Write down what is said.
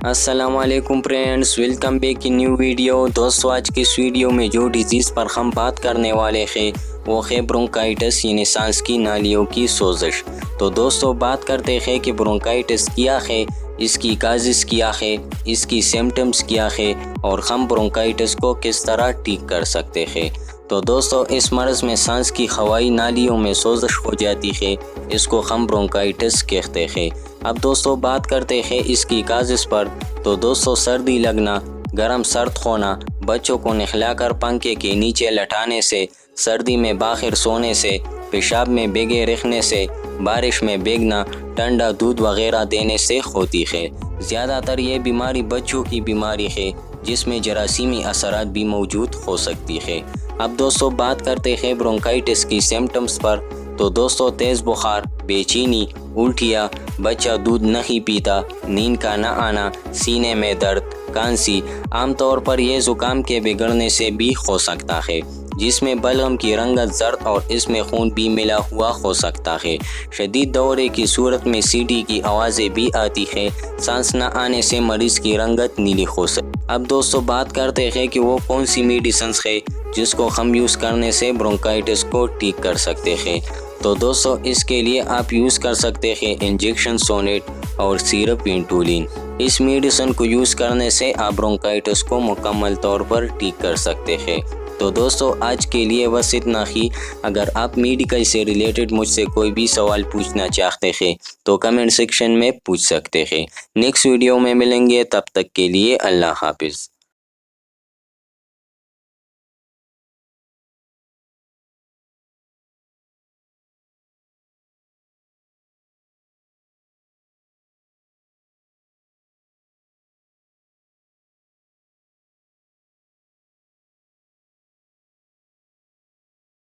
السلام علیکم friends, welcome back in new video. دوستو آج کی اس ویڈیو میں جو ڈیزیز پر ہم بات کرنے والے ہیں وہ ہے برونکائٹس یعنی سانس کی نالیوں کی سوزش۔ تو دوستو بات کرتے ہیں کہ برونکائٹس کیا ہے، اس کی کازز کیا ہے، اس کی سمپٹمز کیا ہے اور ہم برونکائٹس کو کس طرح ٹھیک کر سکتے ہیں۔ تو دوستو اس مرض میں سانس کی ہوائی نالیوں میں سوزش ہو جاتی ہے، اس کو ہم برونکائٹس کہتے ہیں۔ اب دوستو بات کرتے ہیں اس کی کازز پر۔ تو دوستو سردی لگنا، گرم سرد ہونا، بچوں کو نہلا کر پنکھے کے نیچے لٹانے سے، سردی میں باہر سونے سے، پیشاب میں بھیگے رکھنے سے، بارش میں بھیگنا، ٹھنڈا دودھ وغیرہ دینے سے ہوتی ہے۔ زیادہ تر یہ بیماری بچوں کی بیماری ہے جس میں جراثیمی اثرات بھی موجود ہو سکتی ہے۔ اب دوستو بات کرتے ہیں برونکائٹس کی سمپٹمز پر۔ تو دوستو تیز بخار، بے چینی، الٹیاں، بچہ دودھ نہیں پیتا، نیند کا نہ آنا، سینے میں درد، کھانسی۔ عام طور پر یہ زکام کے بگڑنے سے بھی ہو سکتا ہے، جس میں بلغم کی رنگت زرد اور اس میں خون بھی ملا ہوا ہو سکتا ہے۔ شدید دورے کی صورت میں سیٹی کی آوازیں بھی آتی ہے، سانس نہ آنے سے مریض کی رنگت نیلی ہو سکتی ہے۔ اب دوستو بات کرتے ہیں کہ وہ کون سی میڈیسنز ہے جس کو ہم یوز کرنے سے برونکائٹس کو ٹھیک کر سکتے ہیں۔ تو دوستو اس کے لیے آپ یوز کر سکتے ہیں انجیکشن سونیٹ اور سیرپ وینٹولین۔ اس میڈیسن کو یوز کرنے سے آپ برونکائٹس کو مکمل طور پر ٹھیک کر سکتے ہیں۔ تو دوستو آج کے لیے بس اتنا ہی۔ اگر آپ میڈیکل سے ریلیٹڈ مجھ سے کوئی بھی سوال پوچھنا چاہتے ہیں تو کمنٹ سیکشن میں پوچھ سکتے ہیں۔ نیکسٹ ویڈیو میں ملیں گے، تب تک کے لیے اللہ حافظ۔